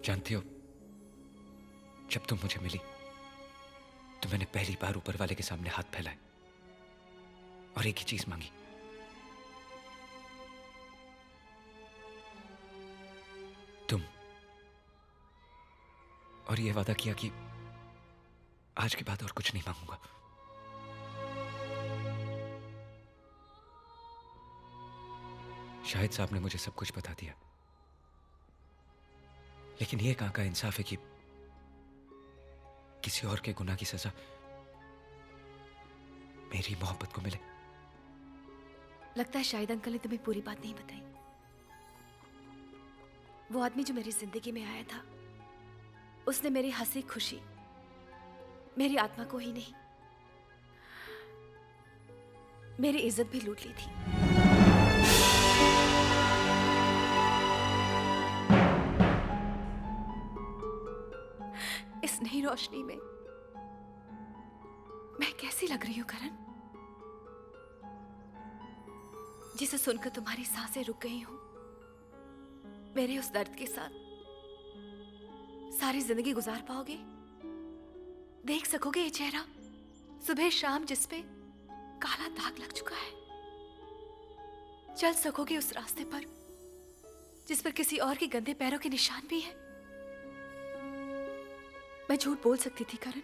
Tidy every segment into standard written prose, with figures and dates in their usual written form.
जानती हो, जब तुम मुझे मिली तो मैंने पहली बार ऊपर वाले के सामने हाथ फैलाए और एक ही चीज मांगी, तुम। और ये वादा किया कि आज के बाद और कुछ नहीं मांगूंगा। शाहिद साहब ने मुझे सब कुछ बता दिया, लेकिन ये कहां का इंसाफ है कि किसी और के गुनाह की सजा मेरी मोहब्बत को मिले। लगता है शाहिद अंकल ने तुम्हें पूरी बात नहीं बताई। वो आदमी जो मेरी जिंदगी में आया था, उसने मेरी हंसी खुशी, मेरी आत्मा को ही नहीं, मेरी इज्जत भी लूट ली थी। इस नई रोशनी में मैं कैसी लग रही हूं करण, जिसे सुनकर तुम्हारी सांसें रुक गई हूं। मेरे उस दर्द के साथ सारी जिंदगी गुजार पाओगे? देख सकोगे ये चेहरा सुबह शाम जिस पे काला दाग लग चुका है? चल सकोगे उस रास्ते पर जिस पर किसी और के गंदे पैरों के निशान भी हैं? मैं झूठ बोल सकती थी करण,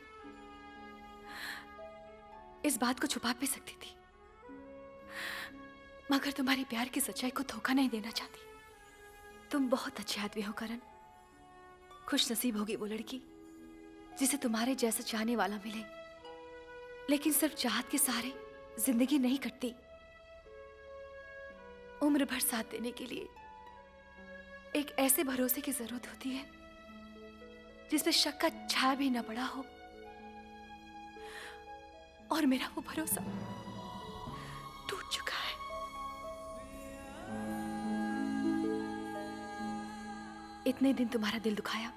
इस बात को छुपा भी सकती थी, मगर तुम्हारी प्यार की सच्चाई को धोखा नहीं देना चाहती। तुम बहुत अच्छे आदमी हो करण। खुश नसीब होगी वो लड़की जिसे तुम्हारे जैसा चाहने वाला मिले, लेकिन सिर्फ चाहत के सहारे जिंदगी नहीं कटती। उम्र भर साथ देने के लिए एक ऐसे भरोसे की जरूरत होती है जिसमें शक का छाया भी न पड़ा हो, और मेरा वो भरोसा टूट चुका है। इतने दिन तुम्हारा दिल दुखाया,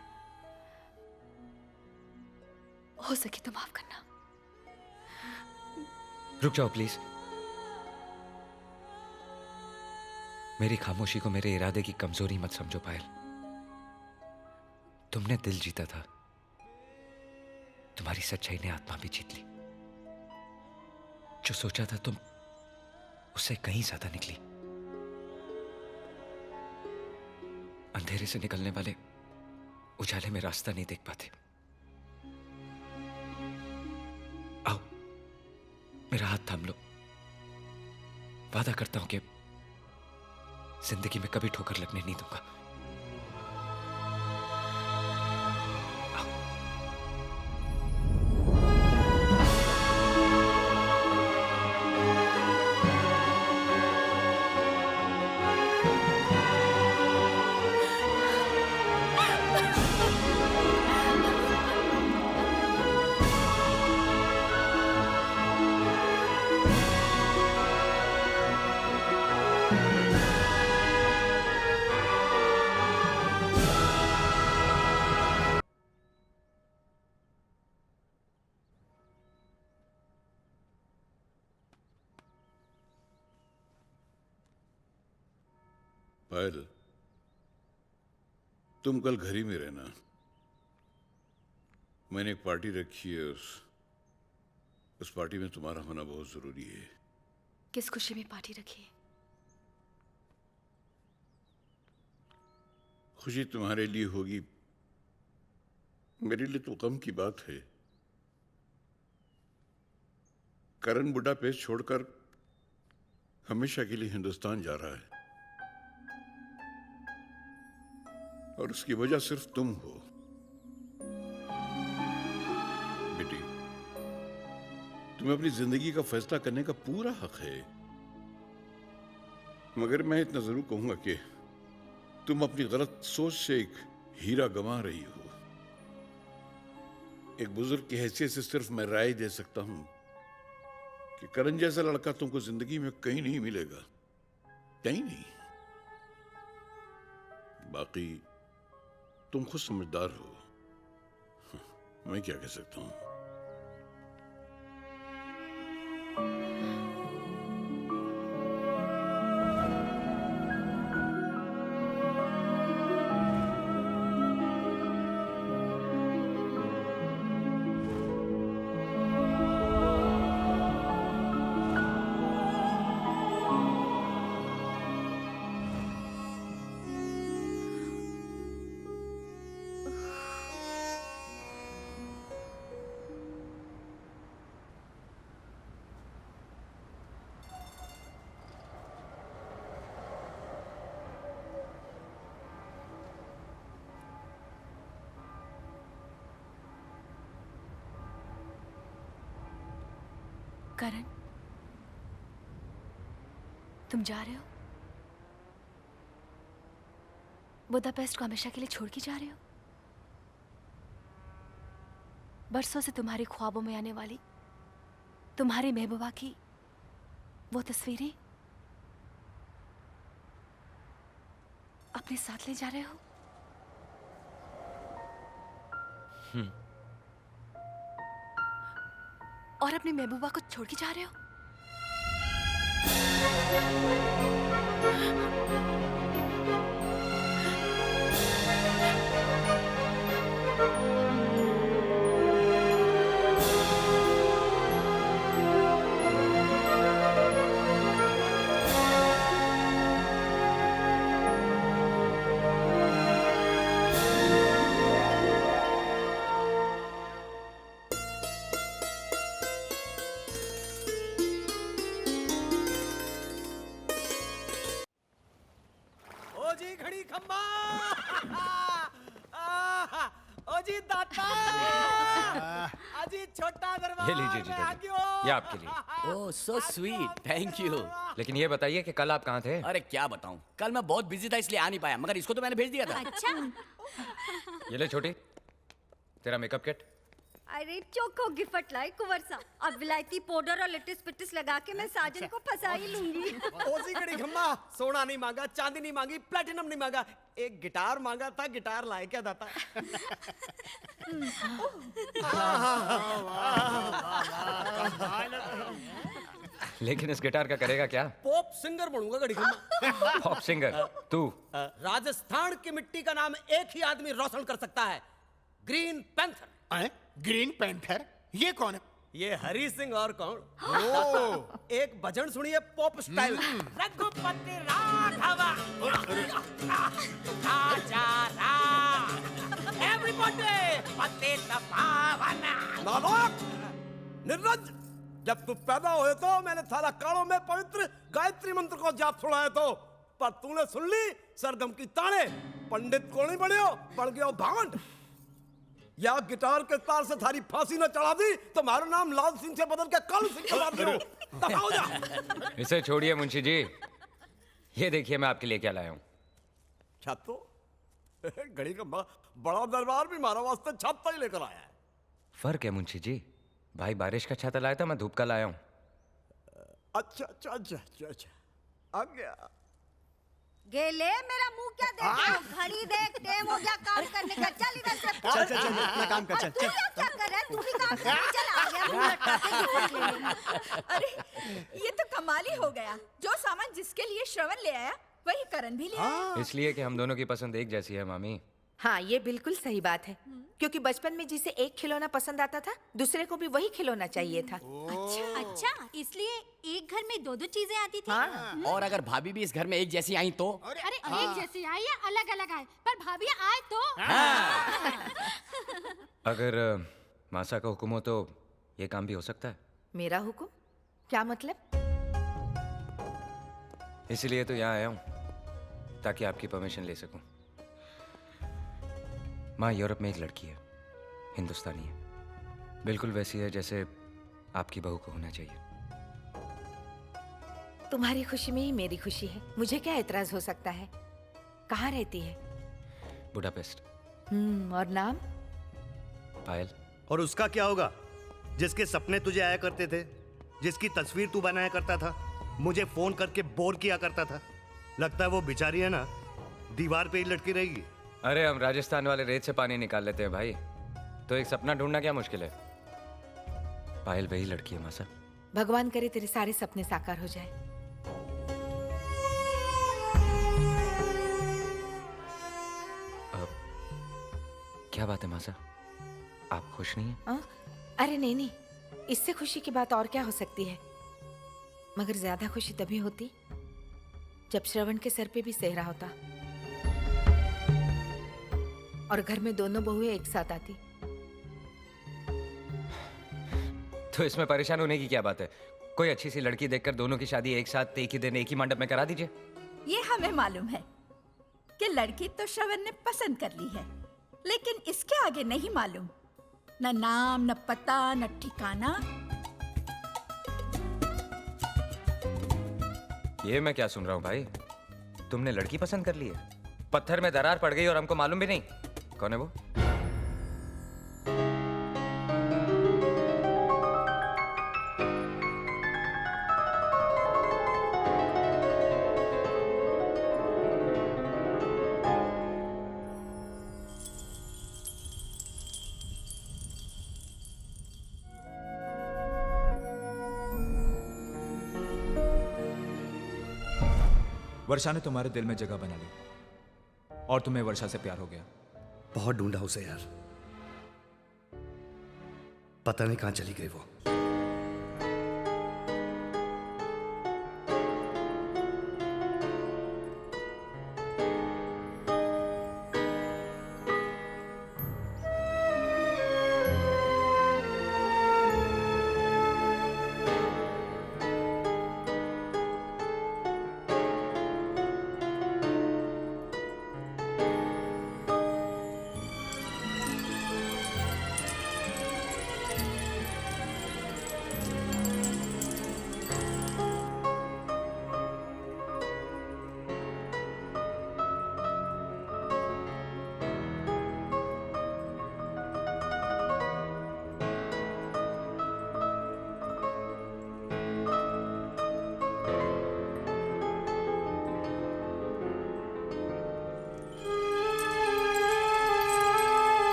हो सके तो माफ करना। रुक जाओ प्लीज। मेरी खामोशी को मेरे इरादे की कमजोरी मत समझो पायल। तुमने दिल जीता था, तुम्हारी सच्चाई ने आत्मा भी जीत ली। जो सोचा था तुम उससे कहीं ज्यादा निकली। अंधेरे से निकलने वाले उजाले में रास्ता नहीं देख पाते। आओ मेरा हाथ थाम लो। वादा करता हूं कि जिंदगी में कभी ठोकर लगने नहीं दूंगा। पायल, तुम कल घर ही में रहना। मैंने एक पार्टी रखी है, उस पार्टी में तुम्हारा होना बहुत जरूरी है। किस खुशी में पार्टी रखी है? खुशी तुम्हारे लिए होगी, मेरे लिए तो गम की बात है। करण बुडापेस्ट छोड़कर हमेशा के लिए हिंदुस्तान जा रहा है, और उसकी वजह सिर्फ तुम हो। बेटी, तुम्हें अपनी जिंदगी का फैसला करने का पूरा हक है, मगर मैं इतना जरूर कहूंगा कि तुम अपनी गलत सोच से एक हीरा गंवा रही हो। एक बुजुर्ग की हैसियत से सिर्फ मैं राय दे सकता हूं कि करण जैसा लड़का तुमको जिंदगी में कहीं नहीं मिलेगा, कहीं नहीं। बाकी तुम खुद समझदार हो, मैं क्या कह सकता हूं। करण, तुम जा रहे हो? बुदापेस्ट को हमेशा के लिए छोड़ के जा रहे हो? बरसों से तुम्हारे ख्वाबों में आने वाली तुम्हारी महबूबा की वो तस्वीरें अपने साथ ले जा रहे हो? और अपनी महबूबा को छोड़ के जा रहे हो? ओ जी घड़ी खम्बा ओ जी दाता अजी छोटा दरबार ये लीजिए जी, में आ लीजिए। गयो। ये आपके लिए। ओह सो स्वीट, थैंक यू। लेकिन ये बताइए कि कल आप कहाँ थे? अरे क्या बताऊं, कल मैं बहुत बिजी था इसलिए आ नहीं पाया, मगर इसको तो मैंने भेज दिया था। ये ले छोटी, तेरा मेकअप किट। अरे चोको गिफ्ट लाए कुंवर सा। अब विलायती पाउडर और लिटिस पिटिस लगा के मैं साजन को फंसा ही लूंगी। ओ जी घड़ी खम्बा, सोना नहीं मांगा, चांदी नहीं मांगी, प्लेटिनम नहीं मांगा, एक गिटार मांगा था, गिटार लाए क्या दाता। लेकिन इस गिटार का करेगा क्या? पॉप सिंगर बनूंगा घड़ी खम्बा। पॉप सिंगर तू? राजस्थान की मिट्टी का नाम एक ही आदमी रोशन कर सकता है, ग्रीन पैंथर। Green panther? ये कौन है? ये हरी सिंह और कौन? एक भजन सुनिए पॉप स्टाइल। रघुपति राघव राजा राम एवरीबॉडी पतित पावन। नानक निर्लज्ज, जब तू पैदा हुए तो मैंने थारा कानों में पवित्र गायत्री मंत्र को जाप सुनाया तो, पर तूने सुन ली सरगम की ताने। पंडित को नहीं बने हो, पड़ गया भावंड। या गिटार के तार से थारी फांसी न चढ़ा दी तो हमारा नाम लाल सिंह से बदल के कालू सिंह चढ़ा दियो। दफा जा। इसे छोड़िए मुंशी जी, ये देखिए मैं आपके लिए क्या लाया हूँ। छातो घड़ी का बड़ा दरबार भी हमारा वास्ते छाता ही लेकर आया है। फर्क है मुंशी जी, भाई बारिश का छाता लाया था, मैं धूप का लाया हूँ। अच्छा अच्छा अच्छा अच्छा अच्छा आ गया। गेले मेरा मुंह क्या देख रहा है? घड़ी देख, टाइम हो गया काम करने का। चल इधर से। चल अपना काम कर। चल तू क्या कर रहा है? तू भी काम कर। चल आ गया मुंह लटका के गिफ्ट ले लेंगे। अरे ये तो कमाल ही हो गया। जो सामान जिसके लिए श्रवण ले आया वही करण भी ले आया। इसलिए कि हम दोनों की पसंद एक जैसी है मामी। हाँ, ये बिल्कुल सही बात है, क्योंकि बचपन में जिसे एक खिलौना पसंद आता था दूसरे को भी वही खिलौना चाहिए था। अच्छा, इसलिए एक घर में दो दो चीजें आती थी। हाँ। और अगर भाभी भी इस घर में एक जैसी आई तो? अरे एक जैसी आई या अलग अलग आए, पर भाभी आए तो। अगर मासा का हुक्म हो तो ये काम भी हो सकता है। मेरा हुक्म? क्या मतलब? इसीलिए तो यहाँ आया हूँ, ताकि आपकी परमिशन ले सकूं। माँ यूरोप में एक लड़की है, हिंदुस्तानी है, बिल्कुल वैसी है जैसे आपकी बहू को होना चाहिए। तुम्हारी खुशी में ही मेरी खुशी है, मुझे क्या एतराज हो सकता है? कहाँ रहती है? बुडापेस्ट। और नाम? पायल। और उसका क्या होगा जिसके सपने तुझे आया करते थे, जिसकी तस्वीर तू बनाया करता था, मुझे फोन करके बोर किया करता था? लगता है वो बेचारी है ना, दीवार पे ही लटकी रहेगी। अरे हम राजस्थान वाले रेत से पानी निकाल लेते हैं भाई, तो एक सपना ढूंढना क्या मुश्किल है। पायल वही लड़की है मासा। भगवान करे तेरे सारे सपने साकार हो जाए। क्या बात है मासा, आप खुश नहीं हैं? अरे नहीं, इससे खुशी की बात और क्या हो सकती है? मगर ज्यादा खुशी तभी होती जब श्रवण के सर पे भी सेहरा होता और घर में दोनों बहुएं एक साथ आती। तो इसमें परेशान होने की क्या बात है? कोई अच्छी सी लड़की देखकर दोनों की शादी एक साथ एक ही दिन एक ही मंडप में करा दीजिए। ये हमें मालूम है कि लड़की तो श्रवण ने पसंद कर ली है, लेकिन इसके आगे नहीं मालूम, न नाम, न पता, न ठिकाना। ये मैं क्या सुन रहा हूँ भाई? तुमने लड़की पसंद कर ली है? पत्थर में दरार पड़ गई और हमको मालूम भी नहीं। कौन है वो? वर्षा ने तुम्हारे दिल में जगह बना ली और तुम्हें वर्षा से प्यार हो गया। बहुत ढूंढा उसे यार, पता नहीं कहां चली गई वो।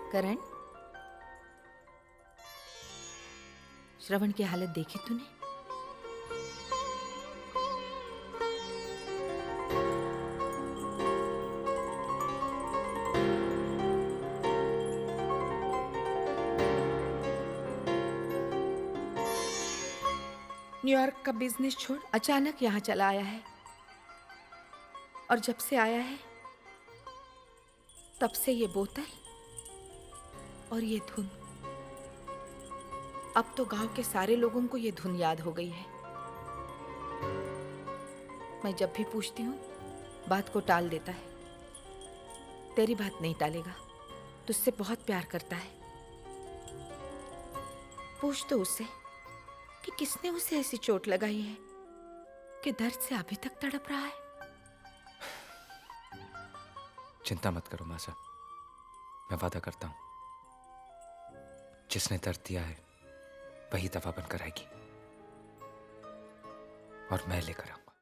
करण, श्रवण की हालत देखी तूने? न्यूयॉर्क का बिजनेस छोड़ अचानक यहाँ चला आया है, और जब से आया है तब से ये बोतल और ये धुन। अब तो गांव के सारे लोगों को ये धुन याद हो गई है। मैं जब भी पूछती हूँ बात को टाल देता है। तेरी बात नहीं टालेगा, तुझसे बहुत प्यार करता है। पूछ तो उससे कि किसने उसे ऐसी चोट लगाई है कि दर्द से अभी तक तड़प रहा है। चिंता मत करो मासा, मैं वादा करता हूं जिसने दर्द दिया है वही दवा बनकर आएगी और मैं लेकर आऊं।